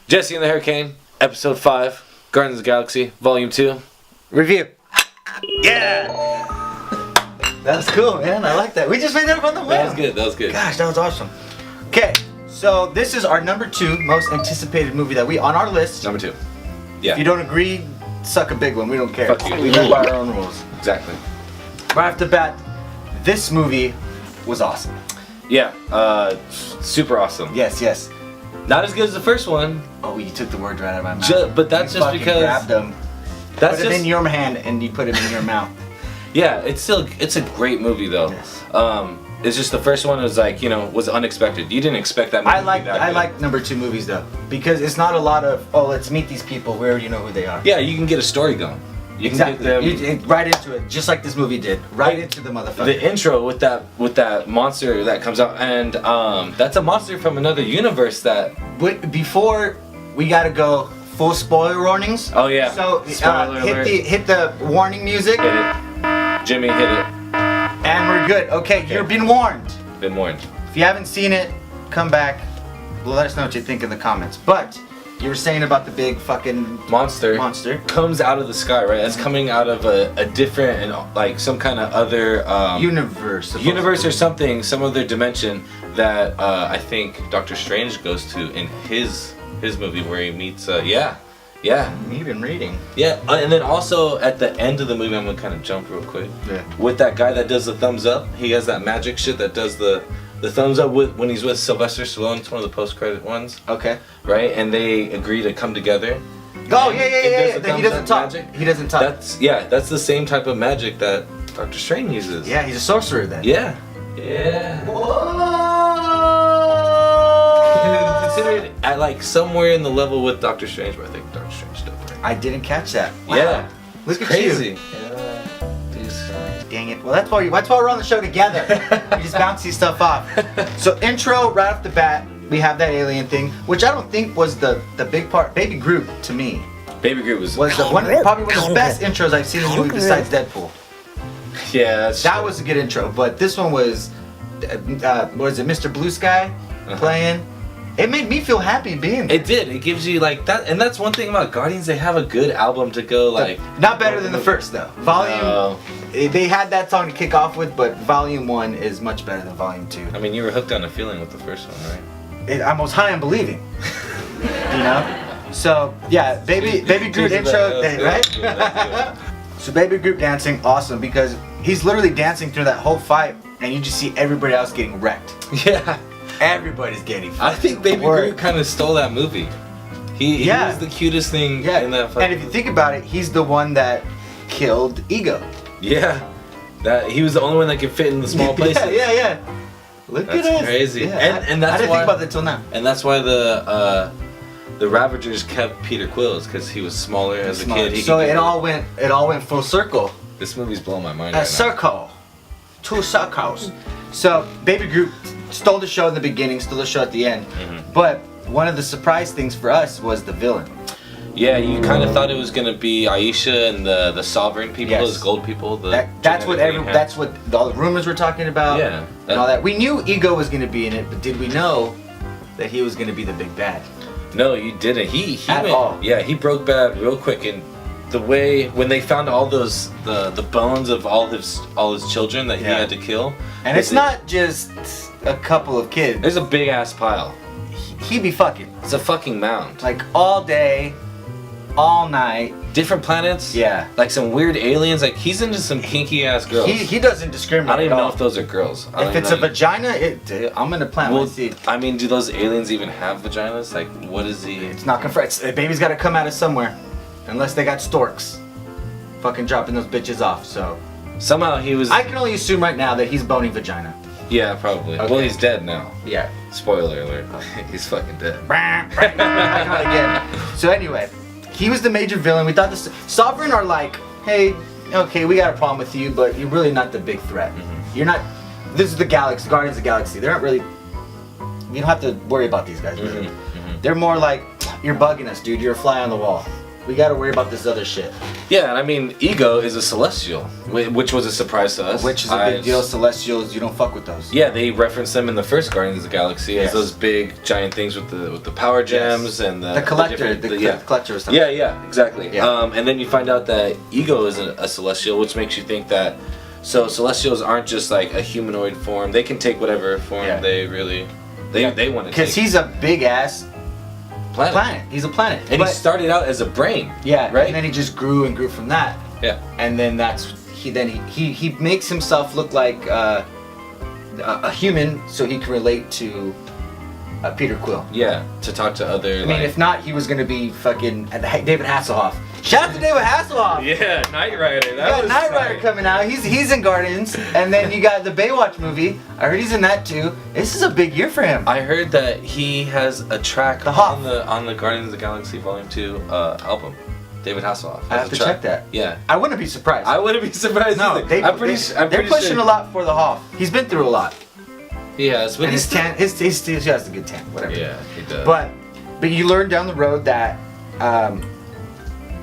Jesse and the Hurricane, Episode 5, Guardians of the Galaxy, Volume 2. Review. Yeah! That's cool, man. I like that. We just made that up on the way. That was good, that was good. Gosh, that was awesome. Okay, so this is our number 2 most anticipated movie that we on our list. Number 2. Yeah. If you don't agree, suck a big one. We don't care. Fuck you. We live by our own rules. Exactly. Right off the bat, this movie was awesome. Yeah, super awesome. Yes, yes. Not as good as the first one. Oh, you took the word right out of my mouth. But that's you just fucking because... grabbed them. That's put it just... in your hand and you put it in your mouth. Yeah, it's a great movie though. Yes. It's just the first one was like, was unexpected. You didn't expect that movie to be that good. I like number 2 movies though, because it's not a lot of, oh, let's meet these people. We already know who they are. Yeah, you can get a story going. You can get them right into it, just like this movie did. Right into the motherfucker. The intro with that monster that comes out, and that's a monster from another universe that. But before we gotta go, full spoiler warnings. Oh yeah. So Spoiler alert. hit the warning music. Hit it. Jimmy hit it. And we're good. Okay, you've been warned. Been warned. If you haven't seen it, come back. Let us know what you think in the comments. But you were saying about the big fucking monster comes out of the sky, right? That's coming out of a different and like some kind of other universe or something, some other dimension that I think Doctor Strange goes to in his movie where he meets Yeah. You've been reading. Yeah, and then also at the end of the movie, I'm gonna kind of jump real quick. Yeah. With that guy that does the thumbs up, he has that magic shit that does the thumbs up when he's with Sylvester Stallone. It's one of the post-credit ones. Okay. Right, and they agree to come together. Oh yeah. He doesn't talk. Magic. He doesn't talk. That's the same type of magic that Doctor Strange uses. Yeah, he's a sorcerer then. Yeah. Yeah. Whoa! Considered at like somewhere in the level with Doctor Strange, but I think Doctor Strange does. I didn't catch that. Wow. Yeah. Look at Crazy. you. Dang it. Well, that's why we're on the show together. We just bouncy stuff off. So intro right off the bat, we have that alien thing, which I don't think was the big part. Baby Groot to me. Baby Groot was probably one of the best intros I've seen in a movie besides Deadpool. Yeah, that was a good intro, but this one was, what is it, Mr. Blue Sky playing? It made me feel happy being there. It did. It gives you like that, and that's one thing about Guardians. They have a good album to go like. Not better than the first though. Volume. They had that song to kick off with, but Volume 1 is much better than Volume 2. I mean, you were hooked on a feeling with the first one, right? I was high on believing. You know. So yeah, Baby Groot intro, right? So Baby Groot dancing, awesome, because he's literally dancing through that whole fight, and you just see everybody else getting wrecked. Yeah. Everybody's getting fucked. I think Baby Groot kind of stole that movie. He was the cutest thing in that fight. And if you think about it, he's the one that killed Ego. Yeah. That he was the only one that could fit in the small places. Yeah. Look at us. That's crazy. Yeah. And that's I didn't think about that until now. And that's why the Ravagers kept Peter Quills, because he was smaller as a kid. So it all went full circle. This movie's blowing my mind. A circle. 2 circles. So Baby Groot stole the show in the beginning, stole the show at the end. But one of the surprise things for us was the villain. Yeah, you kind of thought it was gonna be Aisha and the Sovereign people, those gold people. That's what all the rumors were talking about. Yeah, and all that. We knew Ego was gonna be in it, but did we know that he was gonna be the big bad? No, you didn't. He at all. Yeah, he broke bad real quick, and the way when they found all those the bones of all his children that he had to kill. And it's not just a couple of kids. There's a big ass pile. He be fucking. It's a fucking mound. Like all day, all night. Different planets. Yeah. Like some weird aliens. Like he's into some kinky ass girls. He doesn't discriminate. I don't even know if those are girls. If it's a vagina, I'm gonna plant my seed. I mean, do those aliens even have vaginas? Like, what is he? It's not confirmed. The baby's gotta come out of somewhere. Unless they got storks. Fucking dropping those bitches off, so. Somehow he was. I can only assume right now that he's boning vagina. Yeah, probably. Okay. Well, he's dead now. Yeah. Spoiler alert. He's fucking dead. Again. So anyway, he was the major villain. We thought the Sovereign are like, hey, okay, we got a problem with you, but you're really not the big threat. You're not. This is the Galaxy, Guardians of the Galaxy. They're not really. You don't have to worry about these guys. Really. They're more like, you're bugging us, dude. You're a fly on the wall. We gotta worry about this other shit. Yeah, and I mean, Ego is a celestial, which was a surprise to us. Which is a big deal. Celestials, you don't fuck with those. Yeah, they reference them in the first Guardians of the Galaxy as those big giant things with the power gems and the collector. The collector or something. Yeah, exactly. Yeah. And then you find out that Ego is a celestial, which makes you think that celestials aren't just like a humanoid form. They can take whatever form they really they want to take. Because he's a big ass planet. He's a planet. And he started out as a brain. Yeah, right. And then he just grew and grew from that. Yeah. And then he makes himself look like a human, so he can relate to Peter Quill. Yeah, to talk to other. I mean, if not, he was gonna be fucking David Hasselhoff. Shout out to David Hasselhoff. Yeah, Knight Rider. Knight Rider coming out. He's in Guardians, and then you got the Baywatch movie. I heard he's in that too. This is a big year for him. I heard that he has a track on the Guardians of the Galaxy Volume 2 album. David Hasselhoff. I have to check that. Yeah. I wouldn't be surprised. I wouldn't be surprised. No, either. they're pushing a lot for the Hoff. He's been through a lot. He has, but and his tan, he has a good tan, whatever. Yeah, he does. But you learn down the road that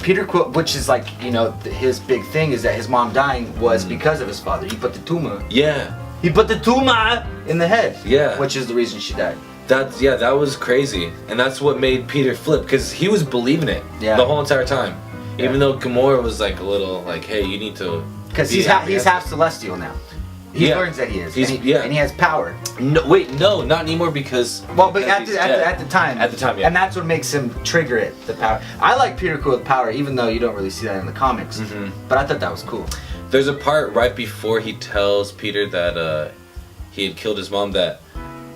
Peter Quill, which is like, his big thing is that his mom dying was because of his father. He put the tumor. Yeah. He put the tumor in the head. Yeah. Which is the reason she died. That was crazy, and that's what made Peter flip, because he was believing it the whole entire time, even though Gamora was like a little like, hey, you need to. Because he's half celestial now. He learns that he is. And he has power. No, wait, no, not anymore because. Well, but at the time. At the time, yeah. And that's what makes him trigger it, the power. I like Peter Quill's power, even though you don't really see that in the comics. Mm-hmm. But I thought that was cool. There's a part right before he tells Peter that he had killed his mom that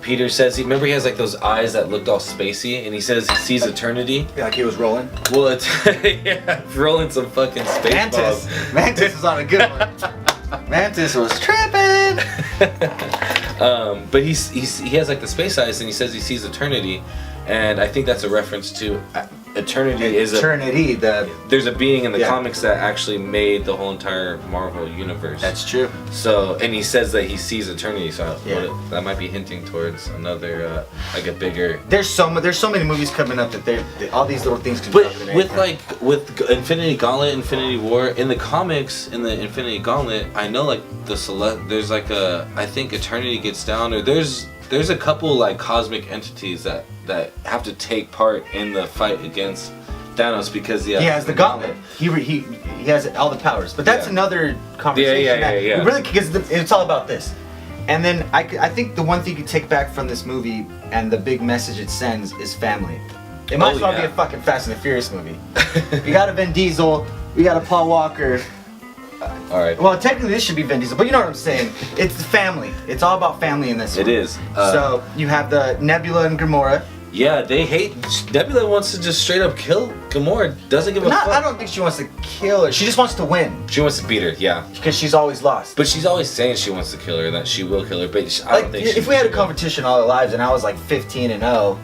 Peter says, remember he has like those eyes that looked all spacey, and he says he sees eternity. Yeah, like he was rolling. Well, it's rolling some fucking space balls. Mantis was on a good one. Mantis was tripping. But he has like the space eyes, and he says he sees eternity, and I think that's a reference to eternity. There's a being in the comics that actually made the whole entire Marvel universe. That's true. So, and he says that he sees eternity. So that might be hinting towards another like a bigger. There's so many movies coming up that all these little things can. But with Infinity Gauntlet, Infinity War in the comics, in the Infinity Gauntlet, I know like there's like I think eternity gets down, or there's a couple like cosmic entities that have to take part in the fight against Thanos because he has the gauntlet. He has all the powers. But that's another conversation. Yeah. Really, because it's all about this. And then I think the one thing you take back from this movie and the big message it sends is family. It might as well be a fucking Fast and the Furious movie. We got a Vin Diesel. We got a Paul Walker. All right. Well, technically this should be Vin Diesel, but you know what I'm saying. It's the family. It's all about family in this one. It is. So you have the Nebula and Gamora. Yeah, they hate. Nebula wants to just straight up kill Gamora. Doesn't give a fuck. I don't think she wants to kill her. She just wants to win. She wants to beat her, yeah. Because she's always lost. But she's always saying she wants to kill her, that she will kill her. But I don't think. If we had a competition all our lives and I was like 15-0,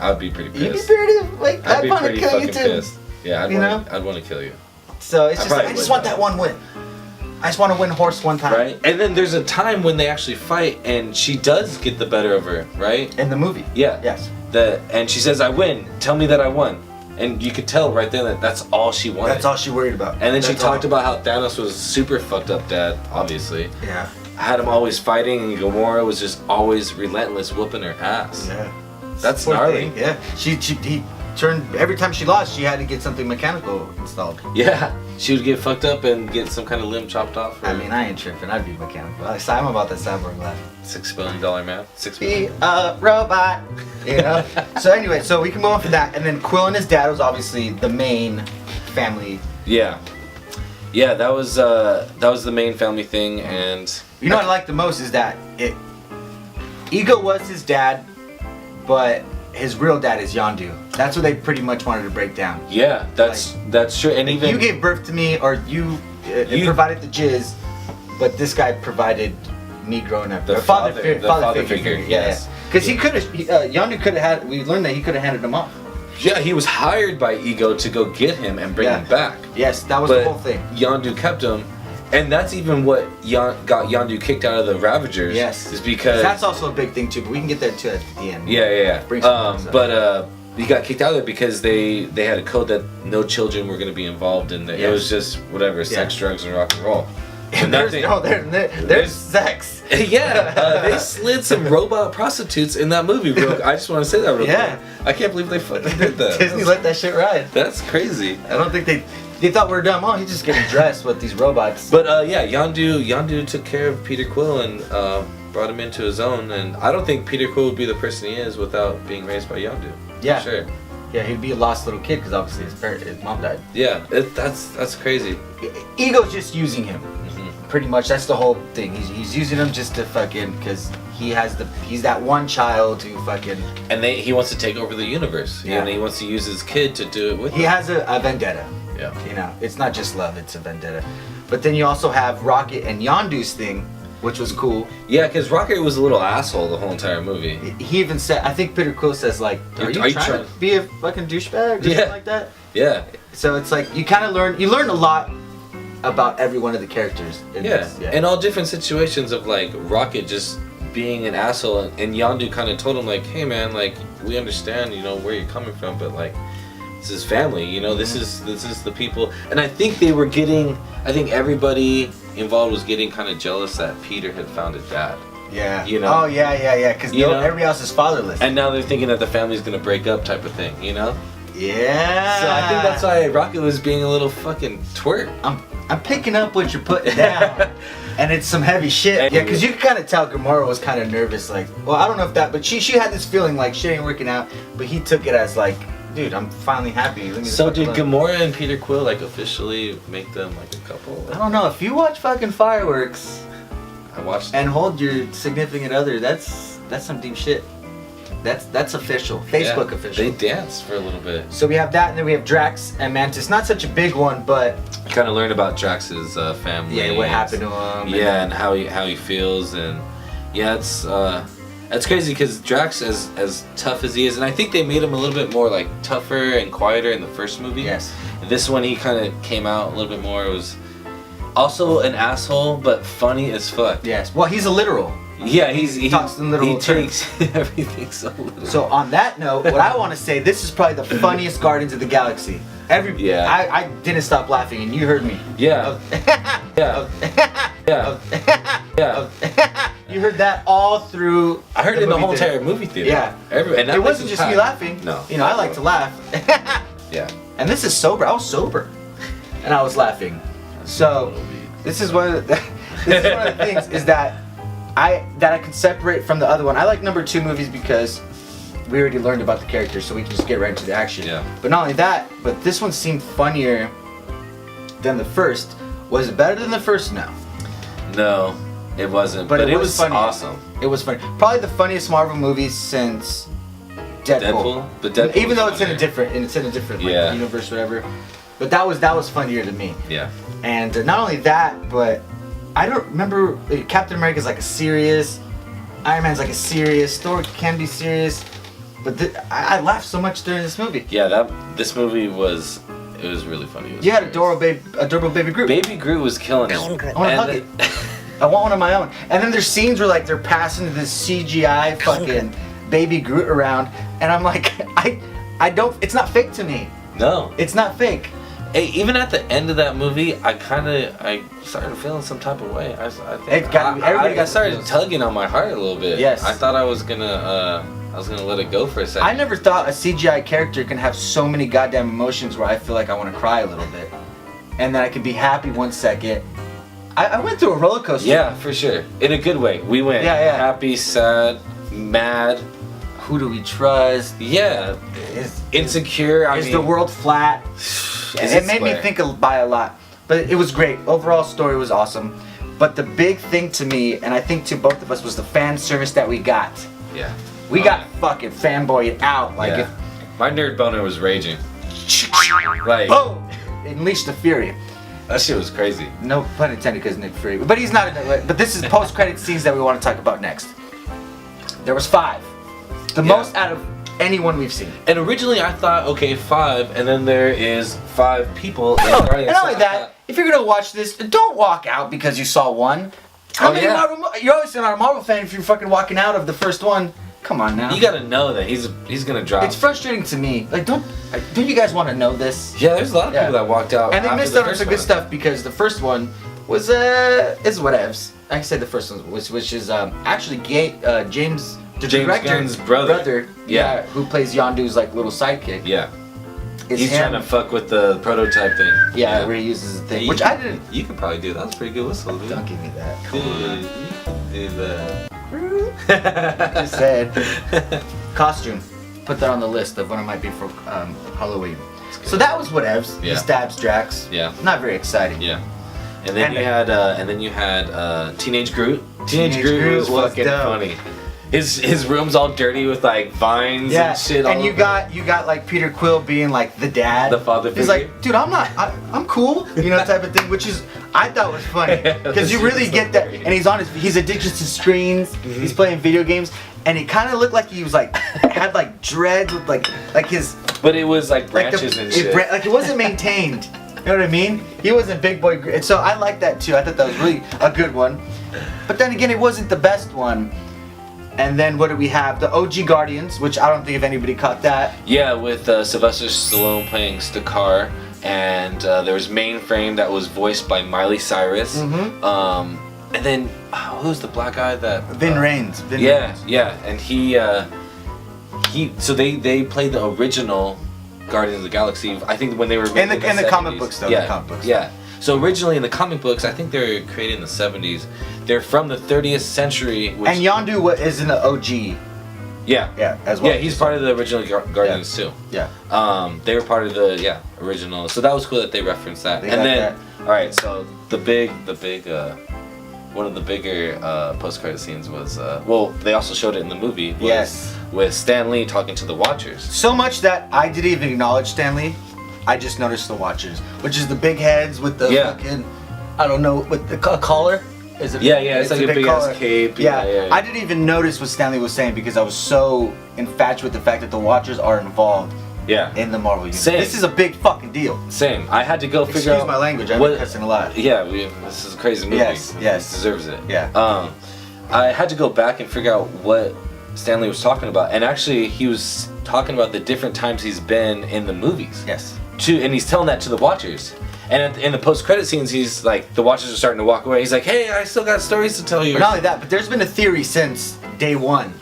I would be pretty pissed. You'd be pretty I'd want to kill you too. Pissed. Yeah, I'd want to kill you. So it's I just want that one win. I just want to win horse one time. Right? And then there's a time when they actually fight and she does get the better of her, right? In the movie. Yeah. Yes. And she says, I win. Tell me that I won. And you could tell right there that that's all she wanted. That's all she worried about. And then she talked about how Thanos was super fucked up dad, obviously. Yeah. Had him always fighting, and Gamora was just always relentless, whooping her ass. Yeah. That's gnarly. Yeah. He turned, every time she lost, she had to get something mechanical installed. Yeah. She would get fucked up and get some kind of limb chopped off. I mean, I ain't tripping. I'd be mechanical. I'm about that cyborg life. $6 billion man. $6 billion. Be a robot. You know? So anyway, so we can move on from that. And then Quill and his dad was obviously the main family. Yeah. Yeah, that was the main family thing. And you know what I like the most is that Ego was his dad, but his real dad is Yondu. That's what they pretty much wanted to break down. Yeah, that's true. And even you gave birth to me, or you provided the jizz, but this guy provided me growing up. The father figure. Yes. Because he could have, Yondu could have had. We learned that he could have handed him off. Yeah, he was hired by Ego to go get him and bring him back. Yes, that was the whole thing. Yondu kept him. And that's even what got Yondu kicked out of the Ravagers. Yes. Is because that's also a big thing too, but we can get there too at the end. Yeah. he got kicked out of there because they had a code that no children were going to be involved in it. It was just whatever, sex, drugs, and rock and roll. And there's sex. Yeah, they slid some robot prostitutes in that movie, bro. I just want to say that real quick. I can't believe they fucking did that. Disney let that shit ride. That's crazy. I don't think they thought we were dumb. Oh, he's just getting dressed with these robots. But yeah, Yondu took care of Peter Quill and brought him into his own. And I don't think Peter Quill would be the person he is without being raised by Yondu. Yeah, for sure. Yeah, he'd be a lost little kid because obviously his mom died. Yeah, that's crazy. Ego's just using him. Pretty much, that's the whole thing. He's using him just to fucking, because he's that one child who fucking. And he wants to take over the universe. Yeah. And he wants to use his kid to do it with him. He has a vendetta. Yeah. You know, it's not just love; it's a vendetta. But then you also have Rocket and Yondu's thing, which was cool. Yeah, because Rocket was a little asshole the whole entire movie. He even said, I think Peter Quill says like, "Are you trying to be a fucking douchebag?" Or something like that. Yeah. So it's like you kind of learn a lot about every one of the characters in this. In all different situations of like Rocket just being an asshole, and Yondu kind of told him like, hey man, like we understand, you know, where you're coming from, but like this is family, you know, this is the people. And I think everybody involved was getting kind of jealous that Peter had found a dad. Yeah. You know? Oh yeah, because everybody else is fatherless. And now they're thinking that the family's gonna break up type of thing, you know? Yeah. So I think that's why Rocket was being a little fucking twerp. I'm picking up what you're putting down. And it's some heavy shit. Yeah, because you can kind of tell Gamora was kind of nervous. Like, well, I don't know if that, but she had this feeling like shit ain't working out. But he took it as like, dude, I'm finally happy. So did Gamora and Peter Quill like officially make them like a couple? I don't know. If you watch fucking fireworks, I watched and hold your significant other, that's some deep shit. That's official. Facebook official. They danced for a little bit. So we have that, and then we have Drax and Mantis. Not such a big one, but kind of learned about Drax's family. Yeah, what happened to him. Yeah, and how he feels, and yeah, it's crazy because Drax, as tough as he is, and I think they made him a little bit more like tougher and quieter in the first movie. Yes. This one he kind of came out a little bit more. It was also an asshole, but funny as fuck. Yes. Well, he's a literal. Yeah, he talks in literal takes everything so literal. So on that note, what I want to say, this is probably the funniest Guardians of the Galaxy. I didn't stop laughing, and you heard me. Yeah. Yeah. You heard that all through. I heard it in the whole entire movie theater. Yeah. And it wasn't just me laughing. No. You know, I like to laugh. Yeah. And this is sober. I was sober, and I was laughing. So this is one of the things is that I can separate from the other one. I like number 2 movies because we already learned about the characters, so we can just get right into the action. Yeah. But not only that, but this one seemed funnier than the first. Was it better than the first? No. No, it wasn't. But it was funny. Awesome. It was funny. Probably the funniest Marvel movie since Deadpool. But Deadpool even though it's in a different like, universe, whatever. But that was funnier to me. Yeah. And not only that, but I don't remember. Captain America's like a serious. Iron Man's like a serious. Thor can be serious. But I laughed so much during this movie. Yeah, this movie was really funny. You had adorable Baby Groot. Baby Groot was killing it. I want to hug it. I want one of my own. And then there's scenes where like they're passing this CGI fucking Baby Groot around, and I'm like, I don't. It's not fake to me. No, it's not fake. Hey, even at the end of that movie, I started feeling some type of way. I started tugging on my heart a little bit. Yes. I thought I was gonna let it go for a second. I never thought a CGI character can have so many goddamn emotions where I feel like I want to cry a little bit, and then I can be happy 1 second. I went through a roller coaster. Yeah, for sure. In a good way. We went happy, sad, mad. Who do we trust? Yeah. Insecure. Is the world flat? It made me think by a lot. But it was great. Overall story was awesome. But the big thing to me, and I think to both of us, was the fan service that we got. Yeah. We got fucking fanboyed out. Like my nerd boner was raging. Like, boom! It unleashed the fury. That shit was crazy. No pun intended, because Nick Fury. But he's not. But this is post-credit scenes that we want to talk about next. There was 5. The most out of anyone we've seen. And originally I thought, okay, 5, and then there is 5 people. And not only that, if you're gonna watch this, don't walk out because you saw one. How many Marvel? You're always not a Marvel fan if you're fucking walking out of the first one Come on now. You gotta know that he's gonna drop. It's frustrating to me. Like, don't you guys want to know this? Yeah, there's a lot of people that walked out. And they after missed the out on first some good one. stuff because the first one was is whatevs. I said the first one which is actually James the James director, Gunn's brother. Yeah. who plays Yondu's like little sidekick. Yeah. It's He's him. trying to fuck with the prototype thing. Yeah, where he uses the thing, You which I didn't. You could probably do that. That's a pretty good whistle, dude. Don't give me that. Dude, you can do that. Just said costume. Put that on the list of when it might be for Halloween. So that was whatevs. Yeah. He stabs Drax. Yeah. Not very exciting. Yeah. And then you had Teenage Groot. Teenage Groot was fucking dope. funny. His room's all dirty with like vines and shit. And all you over. got like Peter Quill being like the dad, The father He's figure. like, dude, I'm cool, you know, type of thing, which is I thought was funny because you really get that. And he's addicted to screens. Mm-hmm. He's playing video games, and it kind of looked like he was like had like dreads with like his But it was like branches and shit. Like it wasn't maintained. You know what I mean? He wasn't big boy, and so I like that too. I thought that was really a good one. But then again, it wasn't the best one. And then what do we have? The OG Guardians, which I don't think if anybody caught that. Yeah, with Sylvester Stallone playing Stakar, and there was Mainframe that was voiced by Miley Cyrus. Mm-hmm. And then who's the black guy that? Vin Rames. Vin Yeah, Rames. yeah, and he so they played the original Guardians of the Galaxy. I think when they were In the 70s. comic books though. Yeah, The comic books. yeah. So originally in the comic books, I think they were created in the 70s. They're from the 30th century. Which, And Yondu is in the OG. yeah, Yeah, as well. yeah, he's part of the original Guardians too. Yeah. They were part of the original. So that was cool that they referenced that. They and got then, all right, so the big one of the bigger post-credit scenes was they also showed it in the movie. Was Yes. with Stan Lee talking to the Watchers. So much that I didn't even acknowledge Stan Lee. I just noticed the Watchers, which is the big heads with the fucking, I don't know, with the collar. Is it? Yeah, it's like a big ass collar. cape. Yeah. I didn't even notice what Stan Lee was saying because I was so infatuated with the fact that the Watchers are involved Yeah. in the Marvel universe. Same. This is a big fucking deal. Same. I had to go figure Excuse out my language. I've been cussing a lot. Yeah, this is a crazy movie. Yes, yes. It deserves it. Yeah. I had to go back and figure out what Stanley was talking about, and actually he was talking about the different times he's been in the movies. Yes. And he's telling that to the Watchers. And in the post-credit scenes, he's like, the Watchers are starting to walk away. He's like, hey, I still got stories to tell you. But not only that, but there's been a theory since day one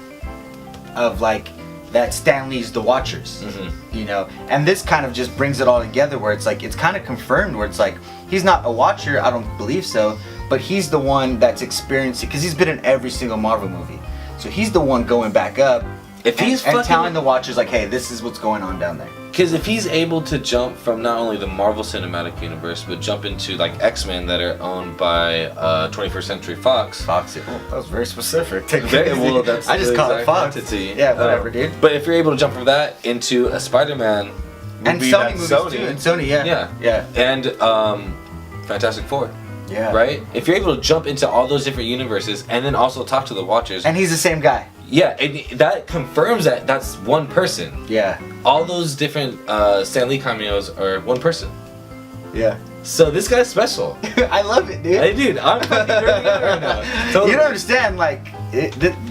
of like that Stan Lee's the Watchers, you know, and this kind of just brings it all together where it's like it's kind of confirmed where it's like he's not a Watcher, I don't believe so, but he's the one that's experiencing because he's been in every single Marvel movie, so he's the one going back up. If he's and fucking telling the Watchers like, hey, this is what's going on down there. Because if he's able to jump from not only the Marvel Cinematic Universe, but jump into like X-Men that are owned by 21st Century Fox. Fox. Oh, that was very specific. Well, that's I just the call it exact Fox. entity. Yeah, whatever, dude. But if you're able to jump from that into a Spider-Man And movie, Sony that's movies too. And Sony, yeah. Yeah. And Fantastic Four. Yeah. Right? If you're able to jump into all those different universes and then also talk to the Watchers. And he's the same guy. Yeah, and that confirms that that's one person. Yeah. All those different Stan Lee cameos are one person. Yeah. So this guy's special. I love it, dude. Hey, dude, I'm fucking nerding out right now. Totally. You don't understand, like,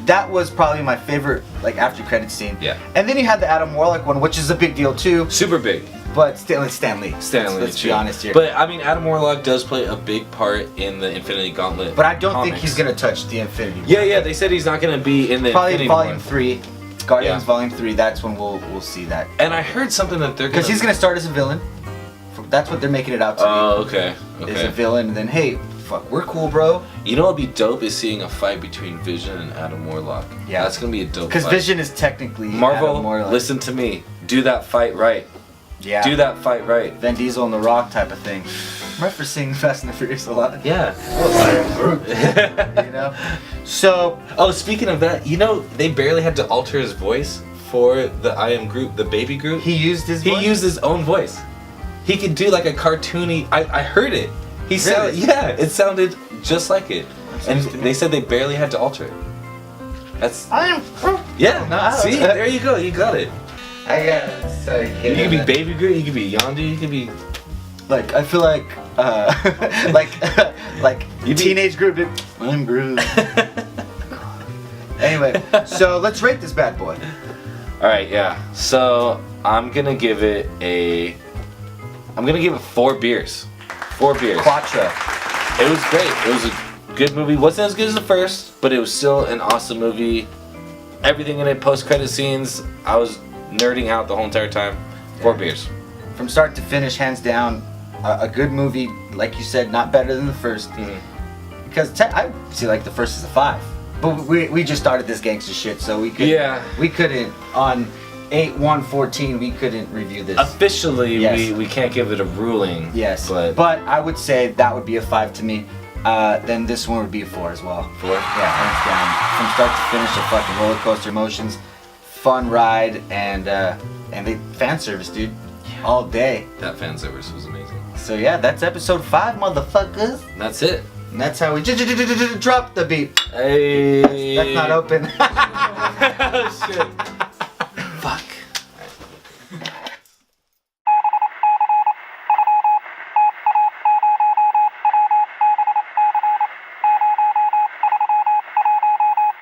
that was probably my favorite, like, after credit scene. Yeah. And then you had the Adam Warlock one, which is a big deal, too. Super big. But still, it's Stan Lee. Let's be true. honest here. But, I mean, Adam Warlock does play a big part in the Infinity Gauntlet But I don't think comics. he's going to touch the Infinity War. Yeah, they said he's not going to be in the Probably Infinity Volume War. 3. Guardians Yeah. Volume 3, that's when we'll see that. And I heard something that they're Because he's going to start as a villain. That's what they're making it out to Oh, be. okay. Is a villain, and then, hey, fuck, we're cool, bro. You know what'd be dope is seeing a fight between Vision and Adam Warlock. Yeah. That's going to be a dope Because fight. Vision is technically Marvel, Adam Warlock. listen to me. Do that fight right. Yeah. Do that fight right. Vin Diesel and The Rock type of thing. I'm referencing Fast and the Furious a lot. Yeah. You know? So, Oh, speaking of that, you know, they barely had to alter his voice for the I Am Groot, the Baby Groot. he used his voice? He used his own voice. He could do like a cartoony. I heard it. He sounded, Really? yeah, it sounded just like it. And news to me. they said they barely had to alter it. That's I am. yeah. No, I don't See, know. there you go. You got it. I got so You could be Baby Groot. You could be Yondu. You could be. Like, I feel like, like You be- teenage Groot. I'm Groot. And Anyway, so let's rate this bad boy. All right, yeah. So I'm gonna give it 4 beers. 4 beers. Quattro. It was great. It was a good movie. Wasn't as good as the first, but it was still an awesome movie. Everything in it, post-credit scenes, I was nerding out the whole entire time. 4 beers. From start to finish, hands down, a good movie. Like you said, not better than the first. Because I see like the first is a 5. But we just started this gangster shit, so we couldn't on 8/1/14 we couldn't review this. Officially, Yes. we can't give it a ruling. Yes, but I would say that would be a 5 to me. Then this one would be a 4 as well. 4. Yeah, hands down. From start to finish, a fucking roller coaster emotions, fun ride, and the fan service, dude, all day. That fan service was amazing. So yeah, that's episode 5, motherfuckers. That's it. And that's how we drop the beat. Hey. That's not open. Shit.